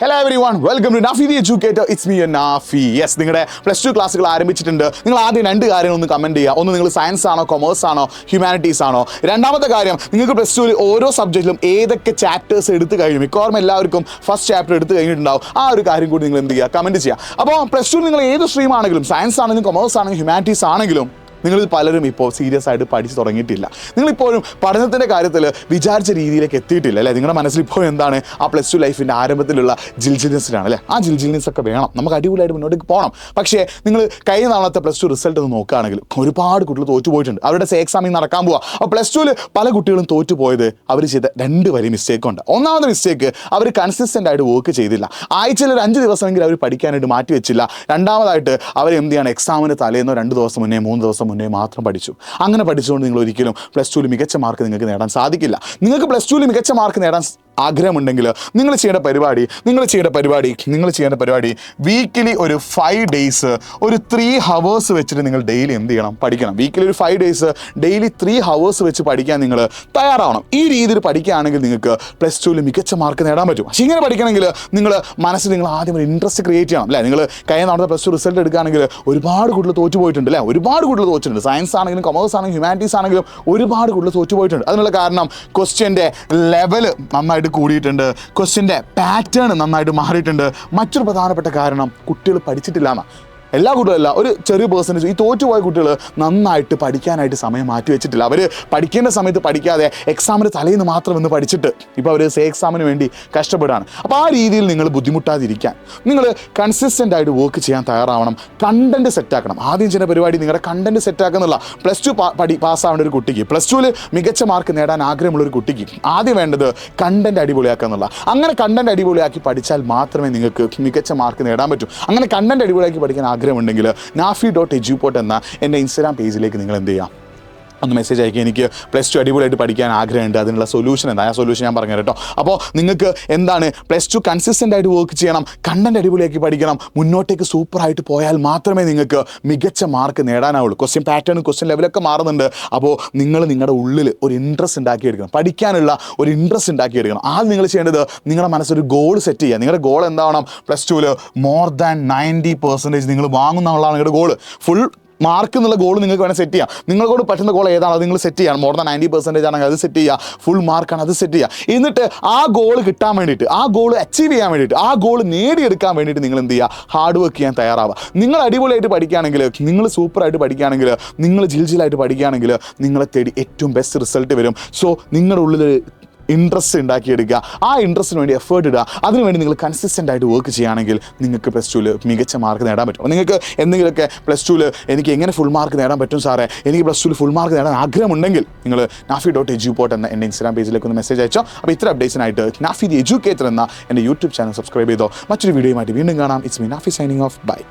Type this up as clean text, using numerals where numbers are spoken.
Hello everyone, welcome to Nafi the Educator. It's me Nafi. Yes, നിങ്ങളുടെ +2 ക്ലാസ്സുകൾ ആരംഭിച്ചിട്ടുണ്ട്. നിങ്ങൾ ആദ്യം രണ്ട് കാര്യങ്ങൾ ഒന്ന് കമന്റ് ചെയ്യുക. ഒന്ന് നിങ്ങൾ സയൻസ് ആണോ കൊമേഴ്സ് ആണോ ഹ്യൂമാനിറ്റീസ് ആണോ. രണ്ടാമത്തെ കാര്യം നിങ്ങൾക്ക് +2 ഓരോ സബ്ജക്റ്റിലും ഏതൊക്കെ ചാപ്റ്റേഴ്സ് എടുത്തു കഴിഞ്ഞു. മിക്കവാറും എല്ലാവർക്കും ഫസ്റ്റ് ചാപ്റ്റർ എടുത്തു കഴിഞ്ഞിട്ടുണ്ടാവും. ആ ഒരു കാര്യം കൂടി നിങ്ങൾ എന്ത് ചെയ്യുക, കമന്റ് ചെയ്യുക. അപ്പോൾ +2 നിങ്ങൾ ഏത് സ്ട്രീം ആണെങ്കിലും സയൻസ് ആണെങ്കിലും കൊമേഴ്സ് ആണെങ്കിലും ഹ്യൂമാനിറ്റീസ് ആണെങ്കിലും നിങ്ങൾ പലരും ഇപ്പോൾ സീരിയസ് ആയിട്ട് പഠിച്ച് തുടങ്ങിയിട്ടില്ല. നിങ്ങളിപ്പോഴും പഠനത്തിൻ്റെ കാര്യത്തിൽ വിചാരിച്ച രീതിയിലേക്ക് എത്തിയിട്ടില്ല അല്ലേ. നിങ്ങളുടെ മനസ്സിലിപ്പോൾ എന്താണ് ആ +2 ലൈഫിൻ്റെ ആരംഭത്തിലുള്ള ജിൽജിൽനെസ്സിലാണ് അല്ലേ. ആ ജിൽജിൽനെസ് ഒക്കെ വേണം, നമുക്ക് അടിപൊളിയായിട്ട് മുന്നോട്ട് പോകണം. പക്ഷേ നിങ്ങൾ കഴിഞ്ഞ തവണത്തെ +2 റിസൾട്ട് ഒന്ന് നോക്കുകയാണെങ്കിൽ ഒരുപാട് കുട്ടികൾ തോറ്റുപോയിട്ടുണ്ട്. അവരുടെ എക്സാമിൽ നടക്കാൻ പോവുക. അപ്പോൾ +2 പല കുട്ടികളും തോറ്റുപോയത് അവർ ചെയ്ത രണ്ട് വലിയ മിസ്റ്റേക്കുണ്ട്. ഒന്നാമത്തെ മിസ്റ്റേക്ക്, അവർ കൺസിസ്റ്റൻ്റ് ആയിട്ട് വർക്ക് ചെയ്തില്ല. ആഴ്ചയിൽ ഒരു 5 ദിവസമെങ്കിലും അവർ പഠിക്കാനായിട്ട് മാറ്റി വെച്ചില്ല. രണ്ടാമതായിട്ട് അവർ എന്ത് ചെയ്യണം, എക്സാമിന് തലേന്നോ 2 ദിവസം മുന്നേ 3 ദിവസം മുന്നേ മാത്രം പഠിച്ചു. അങ്ങനെ പഠിച്ചുകൊണ്ട് നിങ്ങൾ ഒരിക്കലും +2 മികച്ച മാർക്ക് നിങ്ങൾക്ക് നേടാൻ സാധിക്കില്ല. നിങ്ങൾക്ക് +2 മികച്ച മാർക്ക് നേടാൻ ആഗ്രഹമുണ്ടെങ്കിൽ നിങ്ങൾ ചെയ്യേണ്ട പരിപാടി വീക്കിലി ഒരു 5 ഡേയ്സ് ഒരു 3 ഹവേഴ്സ് വെച്ചിട്ട് നിങ്ങൾ ഡെയിലി എന്ത് ചെയ്യണം, പഠിക്കണം. വീക്കിലി ഒരു 5 ഡേയ്സ് ഡെയിലി 3 ഹവേഴ്സ് വെച്ച് പഠിക്കാൻ നിങ്ങൾ തയ്യാറാവണം. ഈ രീതിയിൽ പഠിക്കുകയാണെങ്കിൽ നിങ്ങൾക്ക് +2 മികച്ച മാർക്ക് നേടാൻ പറ്റും. പക്ഷേ ഇങ്ങനെ പഠിക്കണമെങ്കിൽ നിങ്ങൾ മനസ്സിൽ നിങ്ങൾ ആദ്യം ഒരു ഇൻട്രസ്റ്റ് ക്രിയേറ്റ് ചെയ്യണം അല്ലേ. നിങ്ങൾ കഴിഞ്ഞ നടന്ന +2 റിസൾട്ട് എടുക്കുകയാണെങ്കിൽ ഒരുപാട് കുട്ടികൾ തോറ്റുപോയിട്ടുണ്ട് അല്ലേ. ഒരുപാട് കുട്ടികൾ തോറ്റിട്ടുണ്ട്. സയൻസ് ആണെങ്കിലും കൊമേഴ്സ് ആണെങ്കിലും ഹ്യൂമാനിറ്റീസ് ആണെങ്കിലും ഒരുപാട് കുട്ടികൾ തോറ്റുപോയിട്ടുണ്ട്. അതിനുള്ള കാരണം ക്വസ്റ്റ്യൻ്റെ ലെവൽ നന്നായിട്ട് കൂടിയിട്ടുണ്ട്, ക്വസ്റ്റ്യൻ്റെ പാറ്റേൺ നന്നായിട്ട് മാറിയിട്ടുണ്ട്. മറ്റൊരു പ്രധാനപ്പെട്ട കാരണം കുട്ടികൾ പഠിച്ചിട്ടില്ല എന്നാണ്. എല്ലാ കുട്ടികളല്ല, ഒരു ചെറിയ പേഴ്സൻറ്റേജ് ഈ തോറ്റുപോയ കുട്ടികൾ നന്നായിട്ട് പഠിക്കാനായിട്ട് സമയം മാറ്റി വെച്ചിട്ടില്ല. അവർ പഠിക്കേണ്ട സമയത്ത് പഠിക്കാതെ എക്സാമിന് തലേന്ന് മാത്രം ഒന്ന് പഠിച്ചിട്ട് ഇപ്പോൾ അവർ എക്സാമിന് വേണ്ടി കഷ്ടപ്പെടുകയാണ്. അപ്പോൾ ആ രീതിയിൽ നിങ്ങൾ ബുദ്ധിമുട്ടാതിരിക്കാൻ നിങ്ങൾ കൺസിസ്റ്റൻ്റ് ആയിട്ട് വർക്ക് ചെയ്യാൻ തയ്യാറാവണം. കണ്ടൻറ്റ് സെറ്റാക്കണം. ആദ്യം ചെയ്യുന്ന പരിപാടി നിങ്ങളുടെ കണ്ടൻറ്റ് സെറ്റാക്കുന്നുള്ള. +2 പാസ്സാവേണ്ട ഒരു കുട്ടിക്ക്, +2 മികച്ച മാർക്ക് നേടാൻ ആഗ്രഹമുള്ള ഒരു കുട്ടിക്ക് ആദ്യം വേണ്ടത് കണ്ടൻറ്റ് അടിപൊളിയാക്കുക എന്നുള്ള. അങ്ങനെ കണ്ടൻറ്റ് അടിപൊളിയാക്കി പഠിച്ചാൽ മാത്രമേ നിങ്ങൾക്ക് മികച്ച മാർക്ക് നേടാൻ പറ്റൂ. അങ്ങനെ കണ്ടൻറ്റ് അടിപൊളിയാക്കി പഠിക്കാൻ ആഗ്രഹമുണ്ടെങ്കിൽ nafi.eduport എന്ന എൻ്റെ ഇൻസ്റ്റാഗ്രാം പേജിലേക്ക് നിങ്ങൾ എന്ത് ചെയ്യാം, ഒന്ന് മെസ്സേജ് അയക്കുക. എനിക്ക് +2 അടിപൊളിയായിട്ട് പഠിക്കാൻ ആഗ്രഹമുണ്ട്, അതിനുള്ള സൊല്യൂഷൻ എന്താ, ആ സൊല്യൂഷൻ ഞാൻ പറഞ്ഞു കേട്ടോ. അപ്പോൾ നിങ്ങൾക്ക് എന്താണ് +2 കൺസിസ്റ്റൻ്റ് ആയിട്ട് വർക്ക് ചെയ്യണം, കണ്ടൻറ്റ് അടിപൊളിയാക്കി പഠിക്കണം. മുന്നോട്ടേക്ക് സൂപ്പറായിട്ട് പോയാൽ മാത്രമേ നിങ്ങൾക്ക് മികച്ച മാർക്ക് നേടാനാവുള്ളൂ. ക്വസ്റ്റ്യൻ പാറ്റേണും ക്വസ്റ്റ്യൻ ലെവലൊക്കെ മാറുന്നുണ്ട്. അപ്പോൾ നിങ്ങൾ നിങ്ങളുടെ ഉള്ളിൽ ഒരു ഇൻട്രസ്റ്റ് ഉണ്ടാക്കിയെടുക്കണം, പഠിക്കാനുള്ള ഒരു ഇൻട്രസ്റ്റ് ഉണ്ടാക്കിയെടുക്കണം. ആദ്യം നിങ്ങൾ ചെയ്യേണ്ടത് നിങ്ങളുടെ മനസ്സൊരു ഗോൾ സെറ്റ് ചെയ്യുക. നിങ്ങളുടെ ഗോൾ എന്താവണം, +2 മോർ ദാൻ 90% നിങ്ങൾ വാങ്ങുന്നതാണ് നിങ്ങളുടെ ഗോൾ. ഫുൾ മാർക്ക് എന്നുള്ള ഗോൾ നിങ്ങൾക്ക് വേണം സെറ്റ് ചെയ്യാം. നിങ്ങളോട് പറ്റുന്ന ഗോൾ ഏതാണ് അത് നിങ്ങൾ സെറ്റ് ചെയ്യണം. മോർ ദാൻ 90% ആണെങ്കിൽ അത് സെറ്റ് ചെയ്യുക. ഫുൾ മാർക്കാണ് അത് സെറ്റ് ചെയ്യുക. എന്നിട്ട് ആ ഗോൾ കിട്ടാൻ വേണ്ടിയിട്ട്, ആ ഗോൾ അച്ചീവ് ചെയ്യാൻ വേണ്ടിയിട്ട്, ആ ഗോൾ നേടിയെടുക്കാൻ വേണ്ടിയിട്ട് നിങ്ങൾ എന്ത് ചെയ്യുക, ഹാർഡ് വർക്ക് ചെയ്യാൻ തയ്യാറാവുക. നിങ്ങൾ അടിപൊളിയായിട്ട് പഠിക്കുകയാണെങ്കിൽ, നിങ്ങൾ സൂപ്പറായിട്ട് പഠിക്കുകയാണെങ്കിൽ, നിങ്ങൾ ജിൽജിലായിട്ട് പഠിക്കുകയാണെങ്കിൽ നിങ്ങളെ തേടി ഏറ്റവും ബെസ്റ്റ് റിസൾട്ട് വരും. സോ നിങ്ങളുടെ ഉള്ളിൽ ഇൻട്രസ്റ്റ് ഉണ്ടാക്കിയെടുക്കുക. ആ ഇൻട്രസ്റ്റിന് വേണ്ടി എഫേർട്ട് ഇടുക. അതിനുവേണ്ടി നിങ്ങൾ കൺസിസ്റ്റൻ്റ് ആയിട്ട് വർക്ക് ചെയ്യുകയാണെങ്കിൽ നിങ്ങൾക്ക് +2 മികച്ച മാർക്ക് നേടാൻ പറ്റും. അപ്പോൾ നിങ്ങൾക്ക് എന്തെങ്കിലുമൊക്കെ +2 എനിക്ക് എങ്ങനെ ഫുൾ മാർക്ക് നേടാൻ പറ്റും സാറേ, എനിക്ക് +2 ഫുൾ മാർക്ക് നേടാൻ ആഗ്രഹമുണ്ടെങ്കിൽ നിങ്ങൾ nafi.eduport എന്ന എൻ്റെ ഇൻസ്റ്റാഗ്രാം പേജിലേക്ക് ഒന്ന് മെസ്സേജ് അയച്ചോ. അപ്പോൾ ഇത്ര അപ്ഡേറ്റ്സിനായിട്ട് നാഫി ദി എഡ്യൂക്കേറ്റർ എന്ന എൻ്റെ യൂട്യൂബ് ചാനൽ സബ്സ്ക്രൈബ് ചെയ്തോ. മറ്റൊരു വീഡിയോയുമായിട്ട് വീണ്ടും കാണാം. It's me Nafi signing off. By.